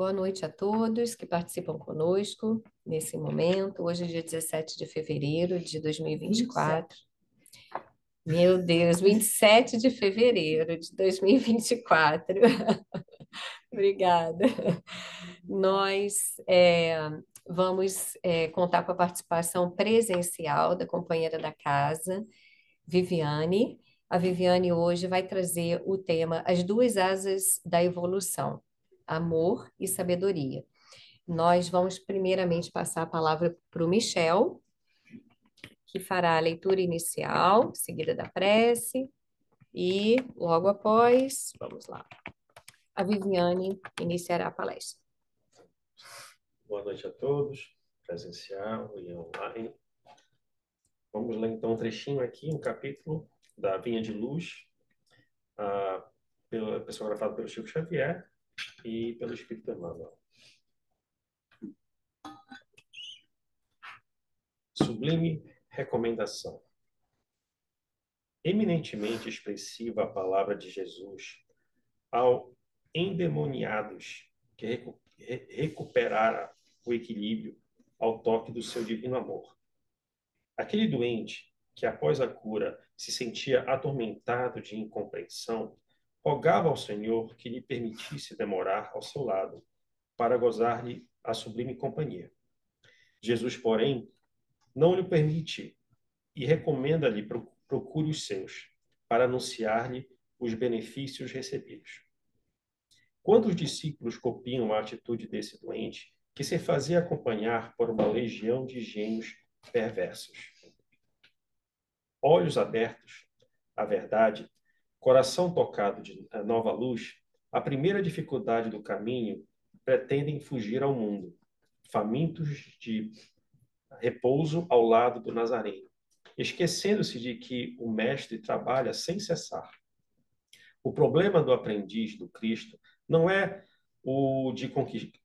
Boa noite a todos que participam conosco nesse momento. Hoje é dia 17 de fevereiro de 2024. Meu Deus, 27 de fevereiro de 2024. Obrigada. Nós vamos contar com a participação presencial da companheira da casa, Viviane. A Viviane hoje vai trazer o tema As Duas Asas da Evolução, Amor e Sabedoria. Nós vamos primeiramente passar a palavra para o Michel, que fará a leitura inicial, seguida da prece, e logo após, vamos lá, a Viviane iniciará a palestra. Boa noite a todos, presencial e online. Vamos ler então um trechinho aqui, um capítulo da Vinha de Luz, psicografado pelo Chico Xavier e pelo Espírito Emmanuel. Sublime recomendação. Eminentemente expressiva a palavra de Jesus ao endemoniados que recuperara o equilíbrio ao toque do seu divino amor. Aquele doente que, após a cura, se sentia atormentado de incompreensão, rogava ao Senhor que lhe permitisse demorar ao seu lado, para gozar-lhe a sublime companhia. Jesus, porém, não lhe permite e recomenda-lhe procure os seus, para anunciar-lhe os benefícios recebidos. Quantos discípulos copiam a atitude desse doente, que se fazia acompanhar por uma legião de gênios perversos? Olhos abertos à verdade, coração tocado de nova luz, a primeira dificuldade do caminho pretendem fugir ao mundo, famintos de repouso ao lado do Nazareno, esquecendo-se de que o Mestre trabalha sem cessar. O problema do aprendiz do Cristo não é o de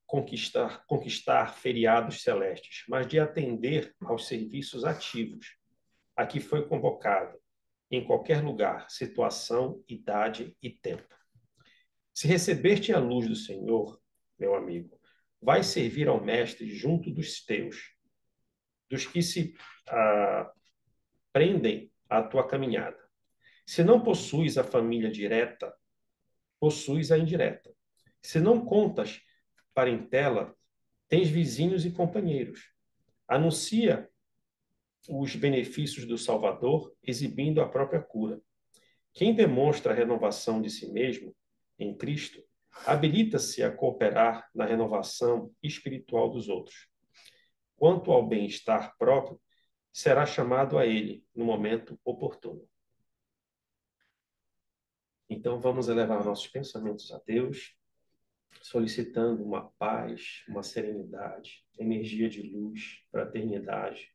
conquistar feriados celestes, mas de atender aos serviços ativos a que foi convocado, em qualquer lugar, situação, idade e tempo. Se recebeste a luz do Senhor, meu amigo, vai servir ao Mestre junto dos teus, dos que se prendem à tua caminhada. Se não possuis a família direta, possuis a indireta. Se não contas parentela, tens vizinhos e companheiros. Anuncia os benefícios do Salvador, exibindo a própria cura. Quem demonstra a renovação de si mesmo em Cristo, habilita-se a cooperar na renovação espiritual dos outros. Quanto ao bem-estar próprio, será chamado a ele no momento oportuno. Então, vamos elevar nossos pensamentos a Deus, solicitando uma paz, uma serenidade, energia de luz, fraternidade,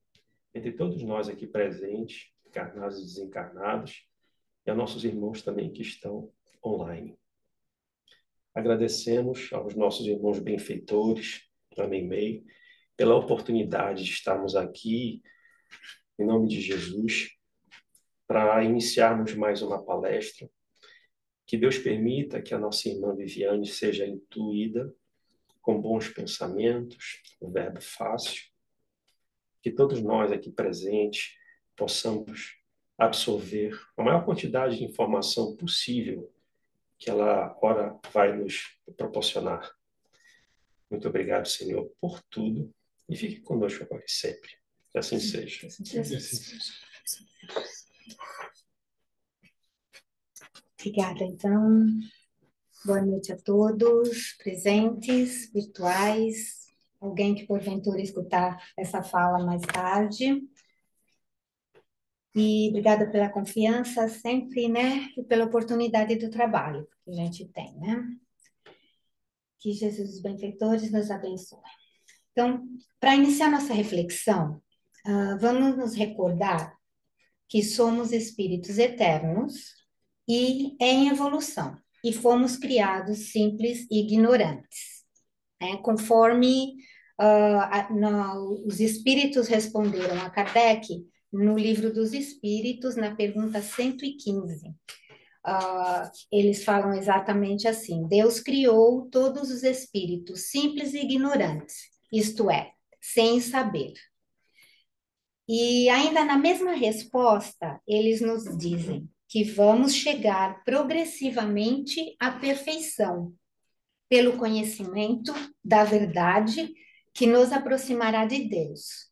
entre todos nós aqui presentes, encarnados e desencarnados, e a nossos irmãos também que estão online. Agradecemos aos nossos irmãos benfeitores, também MEI, pela oportunidade de estarmos aqui, em nome de Jesus, para iniciarmos mais uma palestra. Que Deus permita que a nossa irmã Viviane seja intuída com bons pensamentos, um verbo fácil, que todos nós aqui presentes possamos absorver a maior quantidade de informação possível que ela, ora, vai nos proporcionar. Muito obrigado, Senhor, por tudo e fique conosco agora e sempre. Que assim seja. Obrigada, então. Boa noite a todos, presentes, virtuais, alguém que porventura escutar essa fala mais tarde. E obrigada pela confiança sempre, né? E pela oportunidade do trabalho que a gente tem, né? Que Jesus, os benfeitores, nos abençoe. Então, para iniciar nossa reflexão, vamos nos recordar que somos espíritos eternos e em evolução, e fomos criados simples e ignorantes, né? Conforme os espíritos responderam a Kardec no Livro dos Espíritos, na pergunta 115. eles falam exatamente assim: Deus criou todos os espíritos simples e ignorantes, isto é, sem saber. E ainda na mesma resposta, eles nos dizem que vamos chegar progressivamente à perfeição, pelo conhecimento da verdade que nos aproximará de Deus.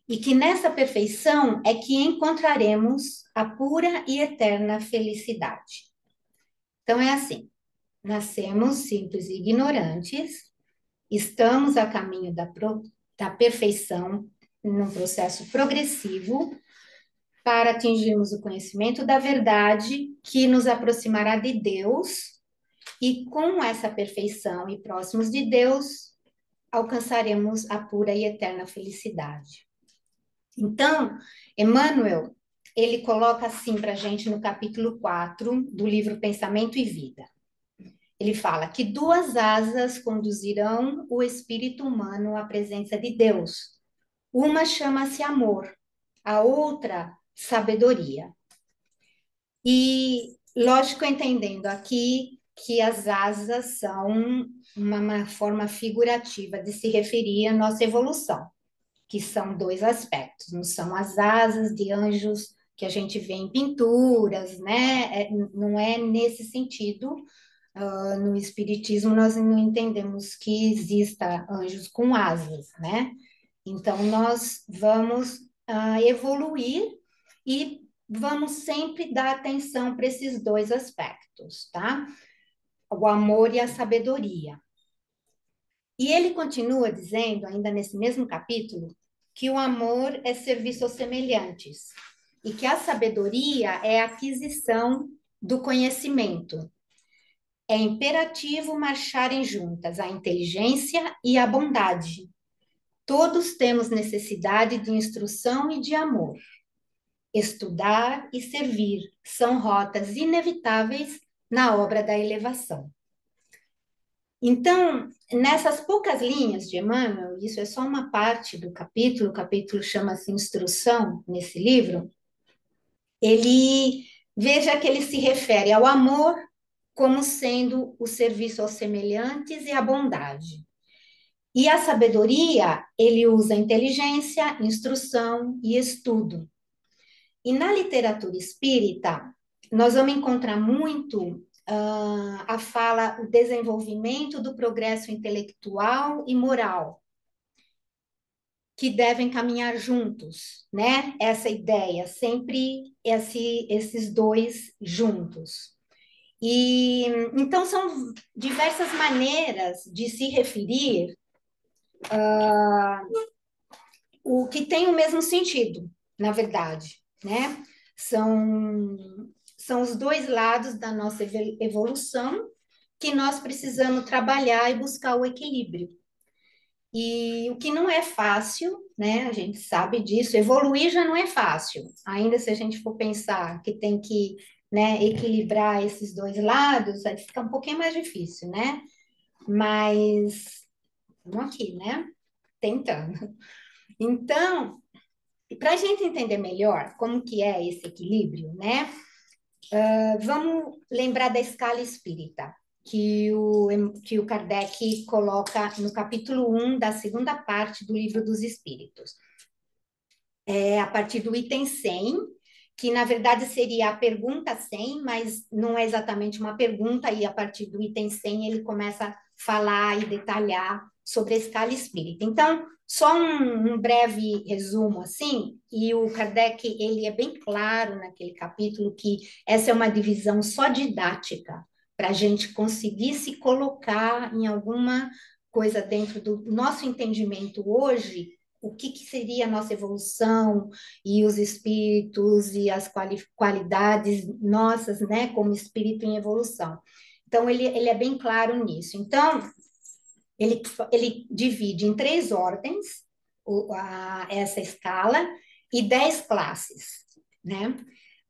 E que nessa perfeição é que encontraremos a pura e eterna felicidade. Então é assim, nascemos simples e ignorantes, estamos a caminho da perfeição, num processo progressivo, para atingirmos o conhecimento da verdade que nos aproximará de Deus, e com essa perfeição e próximos de Deus, alcançaremos a pura e eterna felicidade. Então, Emmanuel, ele coloca assim para a gente no capítulo 4 do livro Pensamento e Vida. Ele fala que 2 asas conduzirão o espírito humano à presença de Deus. Uma chama-se amor, a outra, sabedoria. E, lógico, entendendo aqui que as asas são uma forma figurativa de se referir à nossa evolução, que são 2 aspectos, não são as asas de anjos que a gente vê em pinturas, né? Não é nesse sentido. No Espiritismo, nós não entendemos que exista anjos com asas, né? Então, nós vamos evoluir e vamos sempre dar atenção para esses 2 aspectos, tá? O amor e a sabedoria. E ele continua dizendo, ainda nesse mesmo capítulo, que o amor é serviço aos semelhantes e que a sabedoria é a aquisição do conhecimento. É imperativo marcharem juntas a inteligência e a bondade. Todos temos necessidade de instrução e de amor. Estudar e servir são rotas inevitáveis na obra da elevação. Então, nessas poucas linhas de Emmanuel, isso é só uma parte do capítulo, o capítulo chama-se Instrução, nesse livro, veja que ele se refere ao amor como sendo o serviço aos semelhantes e a bondade. E a sabedoria, ele usa inteligência, instrução e estudo. E na literatura espírita, nós vamos encontrar muito a fala, o desenvolvimento do progresso intelectual e moral, que devem caminhar juntos, né? Essa ideia, sempre esses 2 juntos. E então são diversas maneiras de se referir o que tem o mesmo sentido, na verdade, né? São os 2 lados da nossa evolução que nós precisamos trabalhar e buscar o equilíbrio. E o que não é fácil, né? A gente sabe disso, evoluir já não é fácil. Ainda se a gente for pensar que tem que, né, equilibrar esses 2 lados, aí fica um pouquinho mais difícil, né? Mas vamos aqui, né? Tentando. Então, para a gente entender melhor como que é esse equilíbrio, né? Vamos lembrar da escala espírita, que o Kardec coloca no capítulo 1 da segunda parte do Livro dos Espíritos. A partir do item 100, que na verdade seria a pergunta 100, mas não é exatamente uma pergunta, e a partir do item 100 ele começa a falar e detalhar sobre a escala espírita. Então, só um breve resumo, assim, e o Kardec, ele é bem claro naquele capítulo que essa é uma divisão só didática, para a gente conseguir se colocar em alguma coisa dentro do nosso entendimento hoje, o que seria a nossa evolução e os espíritos e as qualidades nossas, né, como espírito em evolução. Então, ele é bem claro nisso. Então, ele divide em 3 ordens essa escala e 10 classes, né?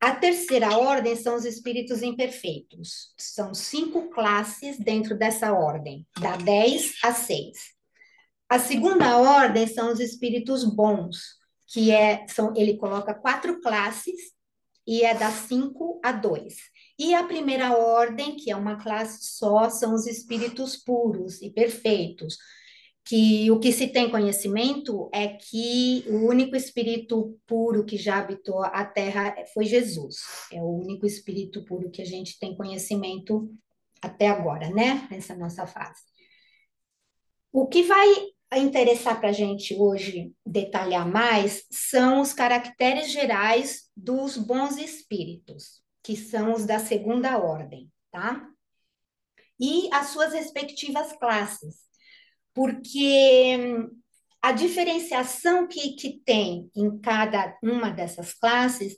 A terceira ordem são os espíritos imperfeitos. São 5 classes dentro dessa ordem, da 10 a 6. A segunda ordem são os espíritos bons, ele coloca 4 classes e é da 5 a 2. E a primeira ordem, que é uma classe só, são os espíritos puros e perfeitos, que o que se tem conhecimento é que o único espírito puro que já habitou a Terra foi Jesus. É o único espírito puro que a gente tem conhecimento até agora, né? Nessa nossa fase. O que vai interessar para a gente hoje detalhar mais são os caracteres gerais dos bons espíritos, que são os da segunda ordem, tá? E as suas respectivas classes, porque a diferenciação que tem em cada uma dessas classes,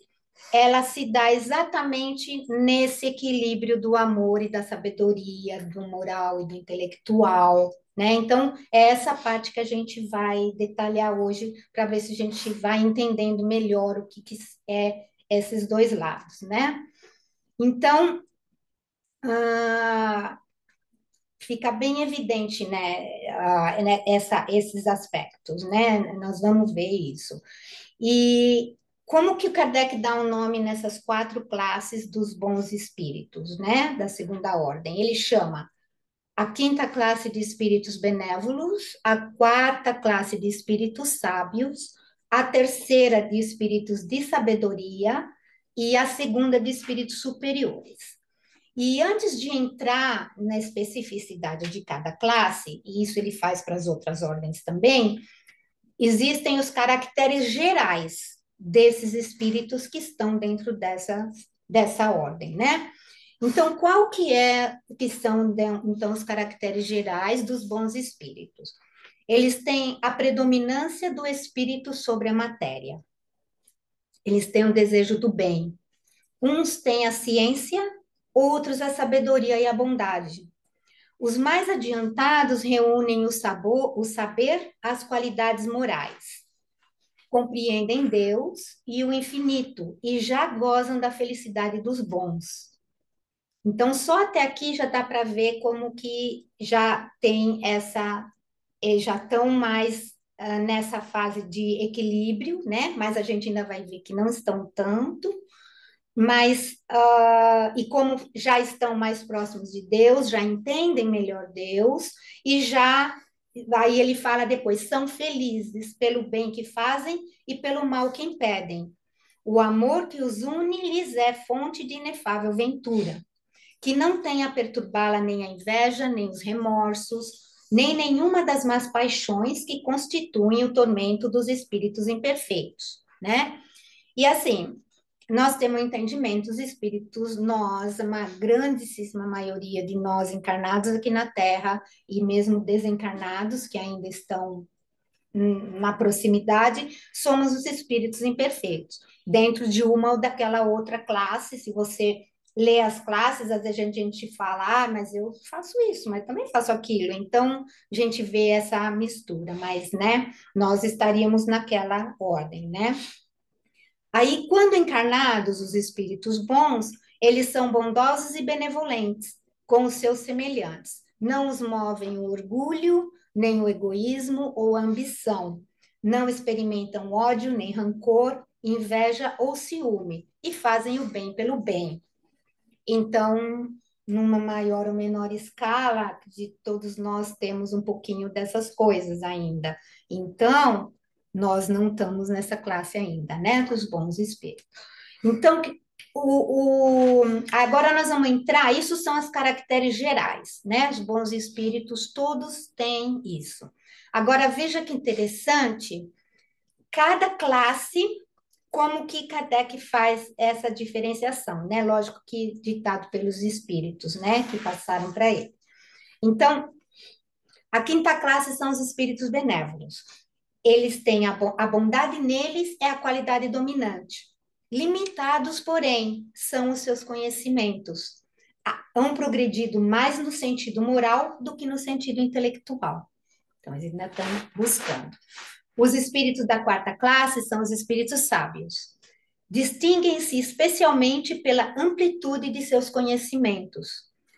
ela se dá exatamente nesse equilíbrio do amor e da sabedoria, do moral e do intelectual, né? Então, é essa parte que a gente vai detalhar hoje para ver se a gente vai entendendo melhor o que é esses dois lados, né? Então, fica bem evidente, né, esses aspectos, né? Nós vamos ver isso. E como que o Kardec dá um nome nessas 4 classes dos bons espíritos, né? Da segunda ordem? Ele chama a 5ª classe de espíritos benévolos, a 4ª classe de espíritos sábios, a 3ª de espíritos de sabedoria e a 2ª de espíritos superiores. E antes de entrar na especificidade de cada classe, e isso ele faz para as outras ordens também, existem os caracteres gerais desses espíritos que estão dentro dessa ordem, né? Então, que são então os caracteres gerais dos bons espíritos? Eles têm a predominância do espírito sobre a matéria. Eles têm o desejo do bem. Uns têm a ciência, outros a sabedoria e a bondade. Os mais adiantados reúnem o saber, as qualidades morais. Compreendem Deus e o infinito e já gozam da felicidade dos bons. Então, só até aqui já dá para ver como que já tem já estão mais nessa fase de equilíbrio, né? Mas a gente ainda vai ver que não estão tanto, mas e como já estão mais próximos de Deus, já entendem melhor Deus e já aí ele fala depois, são felizes pelo bem que fazem e pelo mal que impedem. O amor que os une lhes é fonte de inefável ventura, que não tem a perturbá-la nem a inveja, nem os remorsos, nem nenhuma das más paixões que constituem o tormento dos espíritos imperfeitos, né? E assim, nós temos entendimento, os espíritos, nós, uma grandíssima maioria de nós encarnados aqui na Terra, e mesmo desencarnados, que ainda estão na proximidade, somos os espíritos imperfeitos. Dentro de uma ou daquela outra classe, se você lê as classes, às vezes a gente fala, mas eu faço isso, mas também faço aquilo. Então, a gente vê essa mistura, mas, né, nós estaríamos naquela ordem, né? Aí, quando encarnados, os espíritos bons, eles são bondosos e benevolentes com os seus semelhantes. Não os movem o orgulho, nem o egoísmo ou a ambição. Não experimentam ódio, nem rancor, inveja ou ciúme, e fazem o bem pelo bem. Então, numa maior ou menor escala, de todos nós temos um pouquinho dessas coisas ainda. Então, nós não estamos nessa classe ainda, né, dos bons espíritos. Então, agora nós vamos entrar, isso são as caracteres gerais, né? Os bons espíritos, todos têm isso. Agora, veja que interessante, cada classe, como que Kardec faz essa diferenciação, né? Lógico que ditado pelos espíritos, né, que passaram para ele. Então, a 5ª classe são os espíritos benévolos. Eles têm a bondade neles é a qualidade dominante. Limitados, porém, são os seus conhecimentos. Hão progredido mais no sentido moral do que no sentido intelectual. Então, eles ainda estão buscando. Os espíritos da 4ª classe são os espíritos sábios. Distinguem-se especialmente pela amplitude de seus conhecimentos.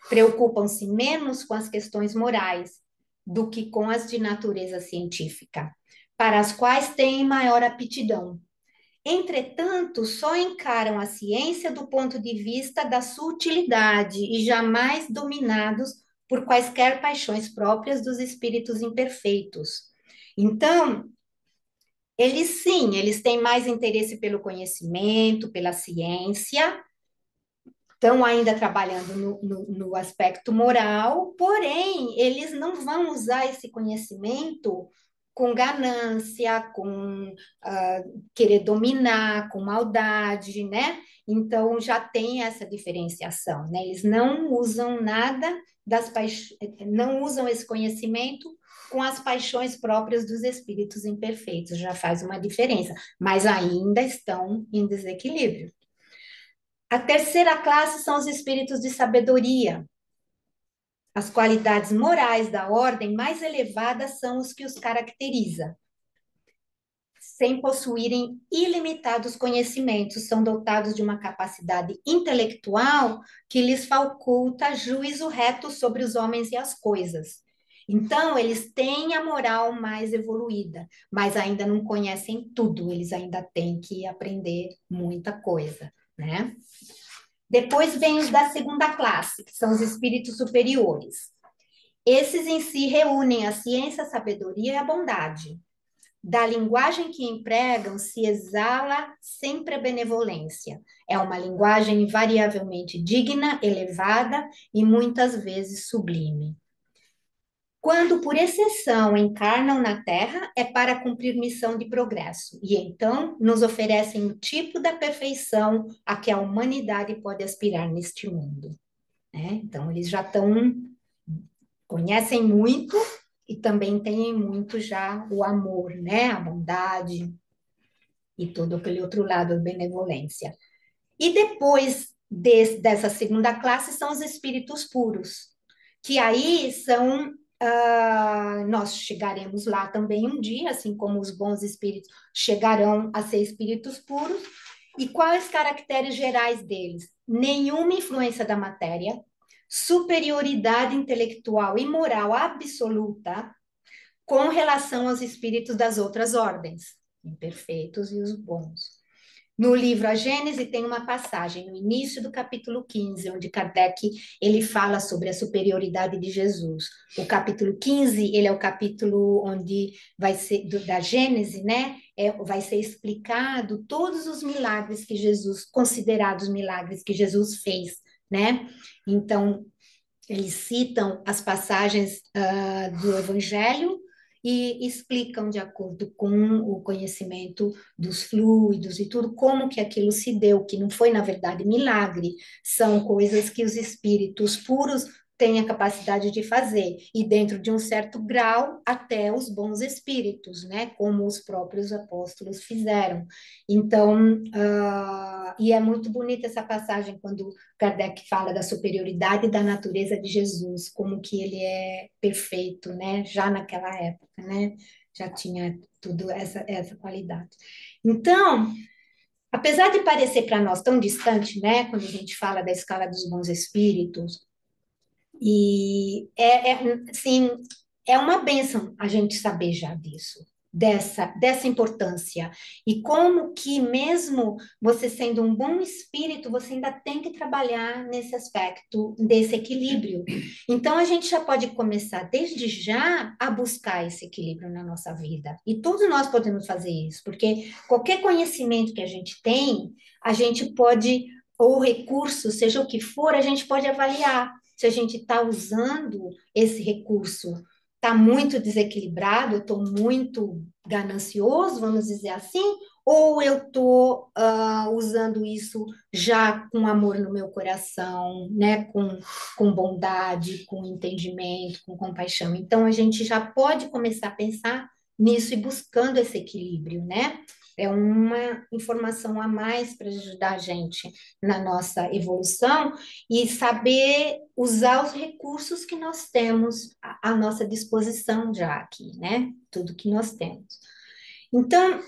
Preocupam-se menos com as questões morais do que com as de natureza científica, para as quais têm maior aptidão. Entretanto, só encaram a ciência do ponto de vista da sutilidade e jamais dominados por quaisquer paixões próprias dos espíritos imperfeitos. Então, eles sim, eles têm mais interesse pelo conhecimento, pela ciência, estão ainda trabalhando no aspecto moral, porém, eles não vão usar esse conhecimento com ganância, com querer dominar, com maldade, né? Então, já tem essa diferenciação, né? Eles não usam nada não usam esse conhecimento com as paixões próprias dos espíritos imperfeitos, já faz uma diferença, mas ainda estão em desequilíbrio. A terceira classe são os espíritos de sabedoria. As qualidades morais da ordem mais elevadas são os que os caracteriza. Sem possuírem ilimitados conhecimentos, são dotados de uma capacidade intelectual que lhes faculta juízo reto sobre os homens e as coisas. Então, eles têm a moral mais evoluída, mas ainda não conhecem tudo, eles ainda têm que aprender muita coisa, né? Depois vem os da segunda classe, que são os espíritos superiores. Esses em si reúnem a ciência, a sabedoria e a bondade. Da linguagem que empregam se exala sempre a benevolência. É uma linguagem invariavelmente digna, elevada e muitas vezes sublime. Quando, por exceção, encarnam na Terra, é para cumprir missão de progresso, e então nos oferecem o tipo da perfeição a que a humanidade pode aspirar neste mundo, né? Então, eles já conhecem muito e também têm muito já o amor, né? A bondade e todo aquele outro lado da benevolência. E depois dessa segunda classe são os espíritos puros, que aí são nós chegaremos lá também um dia, assim como os bons espíritos chegarão a ser espíritos puros. E quais os caracteres gerais deles? Nenhuma influência da matéria, superioridade intelectual e moral absoluta com relação aos espíritos das outras ordens, imperfeitos e os bons. No livro A Gênese tem uma passagem no início do capítulo 15, onde Kardec ele fala sobre a superioridade de Jesus. O capítulo 15, ele é o capítulo onde vai ser da Gênese, né? Vai ser explicado todos os milagres que Jesus, considerados milagres que Jesus fez, né? Então, eles citam as passagens do Evangelho e explicam, de acordo com o conhecimento dos fluidos e tudo, como que aquilo se deu, que não foi, na verdade, milagre, são coisas que os espíritos puros têm a capacidade de fazer, e dentro de um certo grau, até os bons espíritos, né, como os próprios apóstolos fizeram. Então, e é muito bonita essa passagem, quando Kardec fala da superioridade da natureza de Jesus, como que ele é perfeito, né? Já naquela época, né? Já tinha tudo essa qualidade. Então, apesar de parecer para nós tão distante, né? Quando a gente fala da escala dos bons espíritos, e assim, é uma bênção a gente saber já disso, dessa importância. E como que, mesmo você sendo um bom espírito, você ainda tem que trabalhar nesse aspecto desse equilíbrio. Então, a gente já pode começar desde já a buscar esse equilíbrio na nossa vida. E todos nós podemos fazer isso, porque qualquer conhecimento que a gente tem, a gente pode, ou recurso, seja o que for, a gente pode avaliar se a gente está usando esse recurso, está muito desequilibrado, eu estou muito ganancioso, vamos dizer assim, ou eu estou usando isso já com amor no meu coração, né? Com bondade, com entendimento, com compaixão. Então, a gente já pode começar a pensar nisso e buscando esse equilíbrio, né? É uma informação a mais para ajudar a gente na nossa evolução e saber usar os recursos que nós temos à nossa disposição já aqui, né? Tudo que nós temos. Então,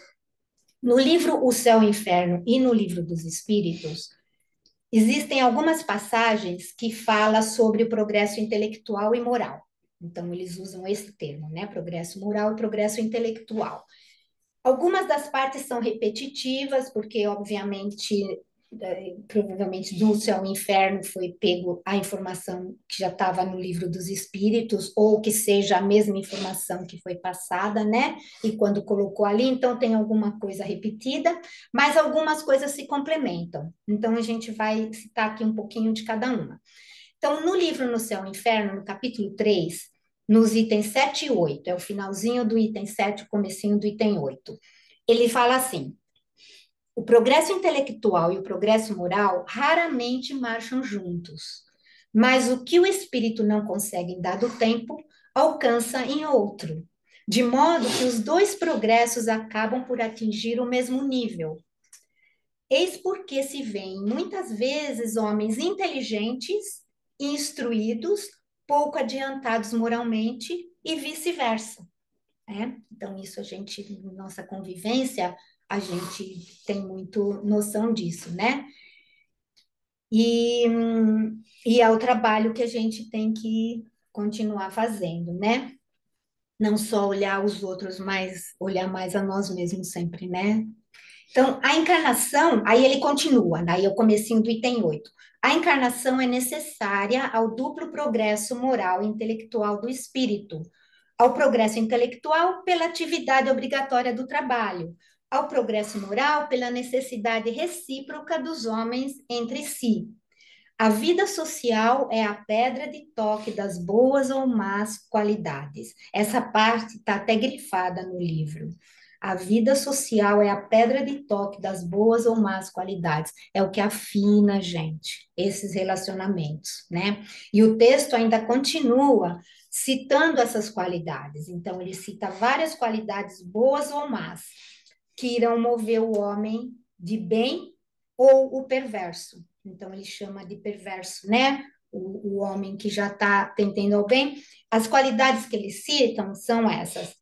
no livro O Céu e o Inferno e no livro dos Espíritos, existem algumas passagens que falam sobre o progresso intelectual e moral. Então, eles usam esse termo, né? Progresso moral e progresso intelectual. Algumas das partes são repetitivas, porque, obviamente, provavelmente do céu ao inferno foi pego a informação que já estava no livro dos espíritos, ou que seja a mesma informação que foi passada, né? E quando colocou ali, então tem alguma coisa repetida, mas algumas coisas se complementam. Então a gente vai citar aqui um pouquinho de cada uma. Então, no livro No Céu e Inferno, no capítulo 3, nos itens 7 e 8, é o finalzinho do item 7, o comecinho do item 8. Ele fala assim: o progresso intelectual e o progresso moral raramente marcham juntos, mas o que o espírito não consegue em dado tempo, alcança em outro, de modo que os dois progressos acabam por atingir o mesmo nível. Eis porque se veem muitas vezes homens inteligentes e instruídos, pouco adiantados moralmente e vice-versa, né? Então, isso a gente, nossa convivência, a gente tem muito noção disso, né? E, e é o trabalho que a gente tem que continuar fazendo, né? Não só olhar os outros, mas olhar mais a nós mesmos sempre, né? Então, a encarnação, aí ele continua, aí é o comecinho do item 8. A encarnação é necessária ao duplo progresso moral e intelectual do espírito, ao progresso intelectual pela atividade obrigatória do trabalho, ao progresso moral pela necessidade recíproca dos homens entre si. A vida social é a pedra de toque das boas ou más qualidades. Essa parte está até grifada no livro. A vida social é a pedra de toque das boas ou más qualidades. É o que afina, gente, esses relacionamentos, né? E o texto ainda continua citando essas qualidades. Então, ele cita várias qualidades boas ou más que irão mover o homem de bem ou o perverso. Então, ele chama de perverso, né? O homem que já está tendendo ao bem. As qualidades que eles citam são essas: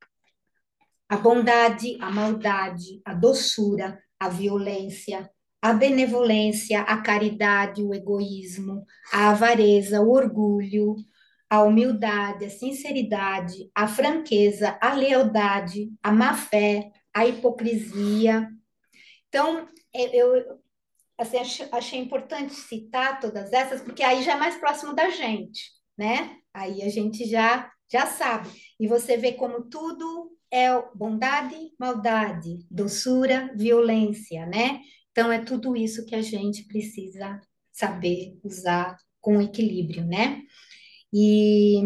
a bondade, a maldade, a doçura, a violência, a benevolência, a caridade, o egoísmo, a avareza, o orgulho, a humildade, a sinceridade, a franqueza, a lealdade, a má-fé, a hipocrisia. Então, eu assim, achei importante citar todas essas, porque aí já é mais próximo da gente, né? Aí a gente já sabe. E você vê como tudo é bondade, maldade, doçura, violência, né? Então é tudo isso que a gente precisa saber usar com equilíbrio, né? E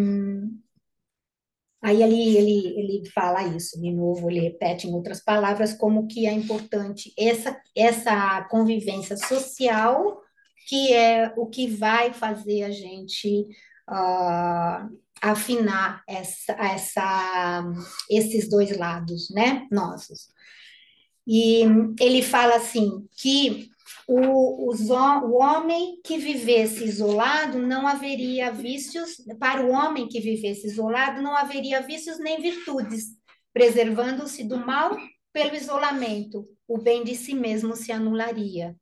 aí ele fala isso de novo, ele repete em outras palavras como que é importante essa convivência social, que é o que vai fazer a gente ah, afinar esses dois lados, né, nossos. E ele fala assim que o homem que vivesse isolado não haveria vícios, para o homem que vivesse isolado não haveria vícios nem virtudes, preservando-se do mal pelo isolamento, o bem de si mesmo se anularia.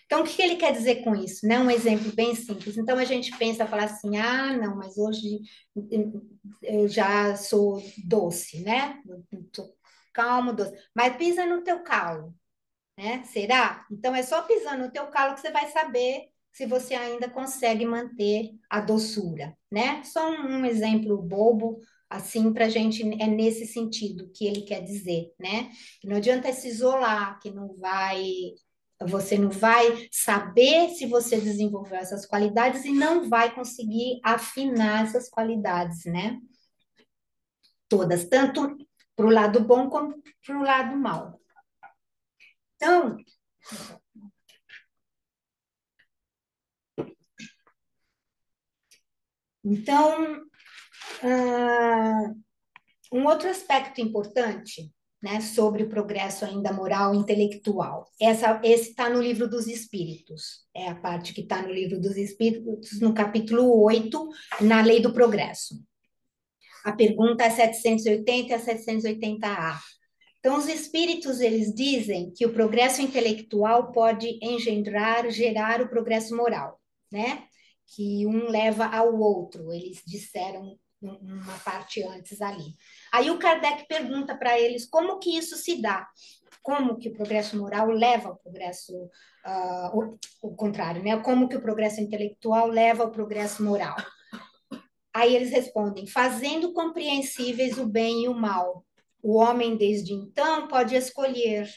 Então, o que ele quer dizer com isso? Né? Um exemplo bem simples. Então, a gente pensa, fala assim, ah, não, mas hoje eu já sou doce, né? Sou calmo, doce. Mas pisa no teu calo, né? Será? Então, é só pisando no teu calo que você vai saber se você ainda consegue manter a doçura, né? Só um exemplo bobo, assim, para a gente, é nesse sentido que ele quer dizer, né? Não adianta se isolar, que não vai, você não vai saber se você desenvolveu essas qualidades e não vai conseguir afinar essas qualidades, né? Todas, tanto para o lado bom como para o lado mal. Então, Então, um outro aspecto importante, né, sobre o progresso ainda moral e intelectual, esse está no livro dos Espíritos, é a parte que está no livro dos Espíritos, no capítulo 8, na Lei do Progresso. A pergunta é 780 a 780A. Então, os espíritos, eles dizem que o progresso intelectual pode gerar o progresso moral, né? Que um leva ao outro. Eles disseram uma parte antes ali. Aí o Kardec pergunta para eles como que isso se dá, como que o progresso moral leva ao progresso, o contrário, né? Como que o progresso intelectual leva ao progresso moral. Aí eles respondem, fazendo compreensíveis o bem e o mal. O homem, desde então, pode escolher.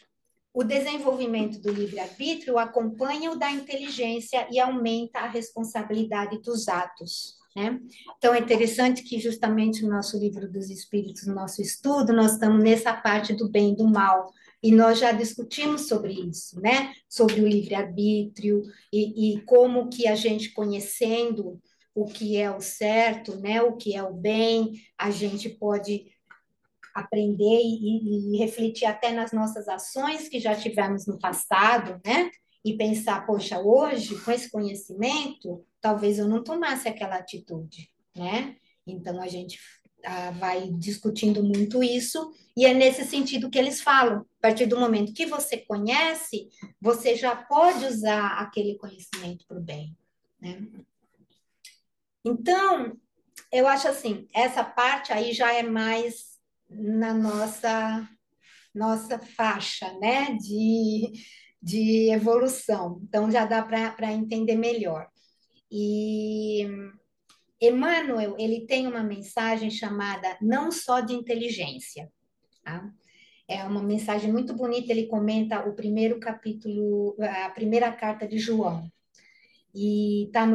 O desenvolvimento do livre-arbítrio acompanha o da inteligência e aumenta a responsabilidade dos atos, né? Então, é interessante que justamente no nosso livro dos Espíritos, no nosso estudo, nós estamos nessa parte do bem e do mal, e nós já discutimos sobre isso, né? Sobre o livre-arbítrio e como que a gente conhecendo o que é o certo, né? O que é o bem, a gente pode aprender e refletir até nas nossas ações que já tivemos no passado, né? E pensar, poxa, hoje, com esse conhecimento, talvez eu não tomasse aquela atitude, né? Então, a gente vai discutindo muito isso, e é nesse sentido que eles falam. A partir do momento que você conhece, você já pode usar aquele conhecimento para o bem, né? Então, eu acho assim, essa parte aí já é mais na nossa faixa, né, de evolução. Então, já dá para entender melhor. E Emmanuel, ele tem uma mensagem chamada Não Só de Inteligência, tá? É uma mensagem muito bonita, ele comenta o primeiro capítulo, a primeira carta de João. E tá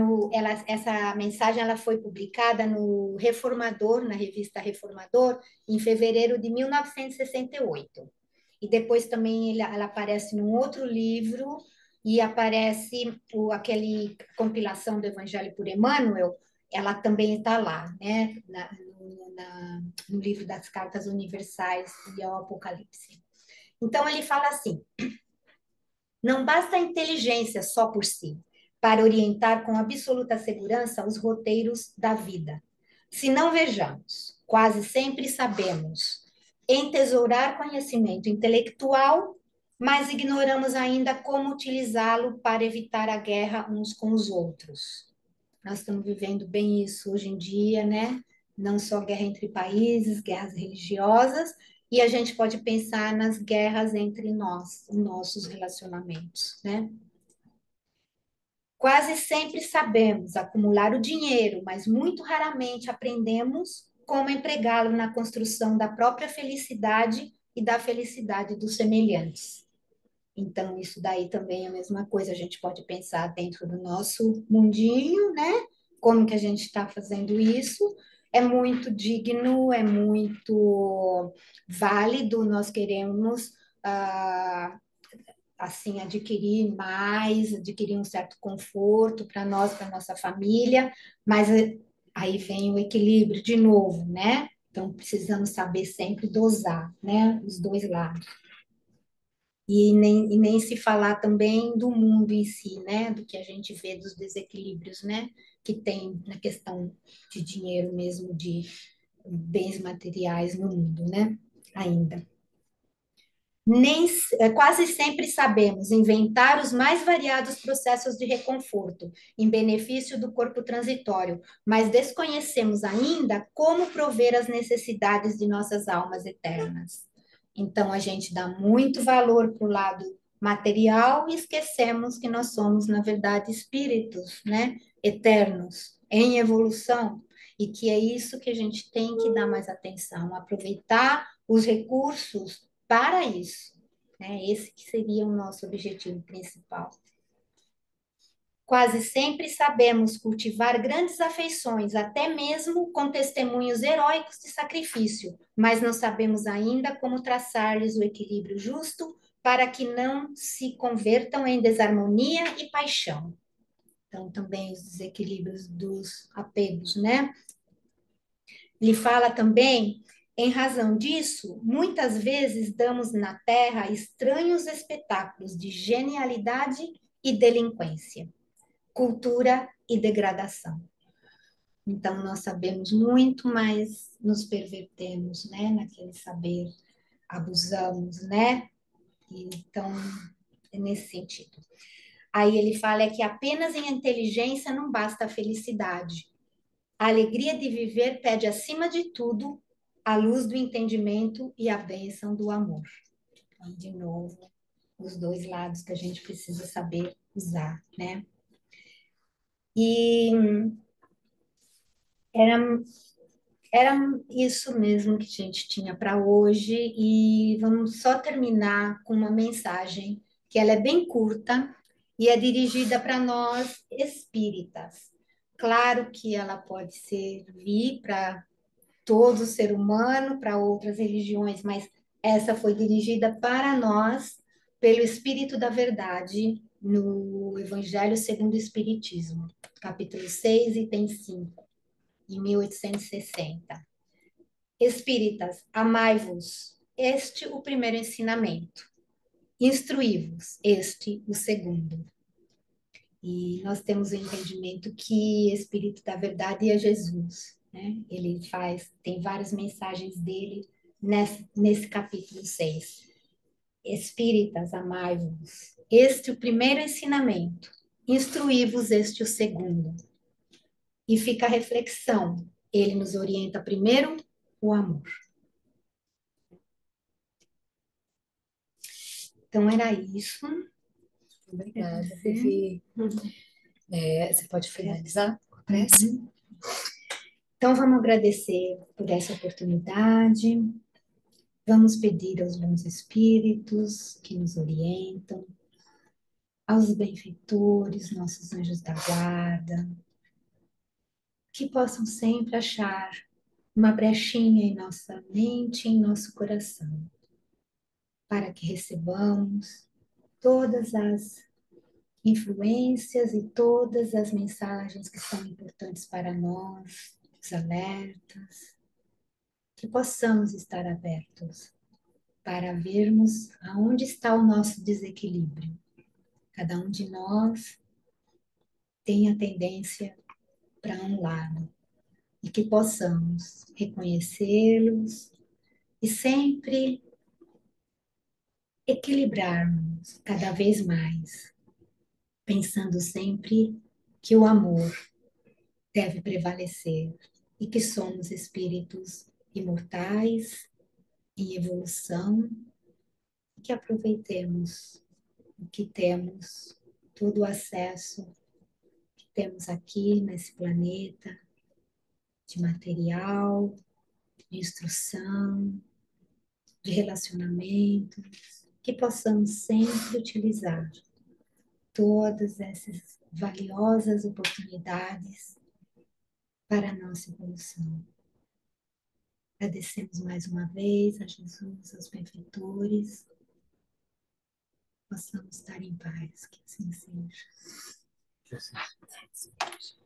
essa mensagem ela foi publicada no Reformador, na revista Reformador, em fevereiro de 1968. E depois também ela aparece num outro livro e aparece aquele compilação do Evangelho por Emmanuel, ela também está lá, né? No livro das Cartas Universais e ao Apocalipse. Então ele fala assim: não basta a inteligência só por si, para orientar com absoluta segurança os roteiros da vida. Se não vejamos, quase sempre sabemos entesourar conhecimento intelectual, mas ignoramos ainda como utilizá-lo para evitar a guerra uns com os outros. Nós estamos vivendo bem isso hoje em dia, né? Não só guerra entre países, guerras religiosas, e a gente pode pensar nas guerras entre nós, os nossos relacionamentos, né? Quase sempre sabemos acumular o dinheiro, mas muito raramente aprendemos como empregá-lo na construção da própria felicidade e da felicidade dos semelhantes. Então, isso daí também é a mesma coisa, a gente pode pensar dentro do nosso mundinho, né? Como que a gente está fazendo isso? É muito digno, é muito válido, nós queremos assim adquirir mais, adquirir um certo conforto para nós, para nossa família, mas aí vem o equilíbrio de novo, né? Então precisamos saber sempre dosar, né? Os dois lados. E nem se falar também do mundo em si, né? Do que a gente vê dos desequilíbrios, né? Que tem na questão de dinheiro mesmo, de bens materiais no mundo, né? Ainda. Quase sempre sabemos inventar os mais variados processos de reconforto em benefício do corpo transitório, mas desconhecemos ainda como prover as necessidades de nossas almas eternas. Então, a gente dá muito valor para o lado material e esquecemos que nós somos, na verdade, espíritos, né? Eternos, em evolução, e que é isso que a gente tem que dar mais atenção, aproveitar os recursos para isso, né? Esse que seria o nosso objetivo principal. Quase sempre sabemos cultivar grandes afeições, até mesmo com testemunhos heróicos de sacrifício, mas não sabemos ainda como traçar-lhes o equilíbrio justo para que não se convertam em desarmonia e paixão. Então, também os desequilíbrios dos apegos, né? Ele fala também, em razão disso, muitas vezes damos na Terra estranhos espetáculos de genialidade e delinquência, cultura e degradação. Então, nós sabemos muito, mas nos pervertemos, né, naquele saber, abusamos, né? Então, é nesse sentido. Aí ele fala que apenas em inteligência não basta a felicidade. A alegria de viver pede, acima de tudo, a luz do entendimento e a bênção do amor. Então, de novo, os dois lados que a gente precisa saber usar, né? E era, era isso mesmo que a gente tinha para hoje, e vamos só terminar com uma mensagem que ela é bem curta e é dirigida para nós espíritas. Claro que ela pode servir para todo ser humano, para outras religiões, mas essa foi dirigida para nós pelo Espírito da Verdade no Evangelho segundo o Espiritismo, capítulo 6, item 5, em 1860. Espíritas, amai-vos, este o primeiro ensinamento. Instruí-vos, este o segundo. E nós temos o entendimento que Espírito da Verdade é Jesus, né? Ele tem várias mensagens dele nesse capítulo 6. Espíritas, amai-vos, este o primeiro ensinamento. Instruí-vos, este o segundo. E fica a reflexão. Ele nos orienta primeiro o amor. Então, era isso. Obrigada, Vivi. Você pode finalizar com a prece? Então, vamos agradecer por essa oportunidade. Vamos pedir aos bons espíritos que nos orientam, aos benfeitores, nossos anjos da guarda, que possam sempre achar uma brechinha em nossa mente e em nosso coração, para que recebamos todas as influências e todas as mensagens que são importantes para nós, os alertas, que possamos estar abertos para vermos aonde está o nosso desequilíbrio. Cada um de nós tem a tendência para um lado, e que possamos reconhecê-los e sempre equilibrarmos cada vez mais, pensando sempre que o amor deve prevalecer e que somos espíritos imortais em evolução, e que aproveitemos o que temos, todo o acesso que temos aqui nesse planeta, de material, de instrução, de relacionamento, que possamos sempre utilizar todas essas valiosas oportunidades para a nossa evolução. Agradecemos mais uma vez a Jesus, aos benfeitores, possamos estar em paz, que assim seja. Que assim seja.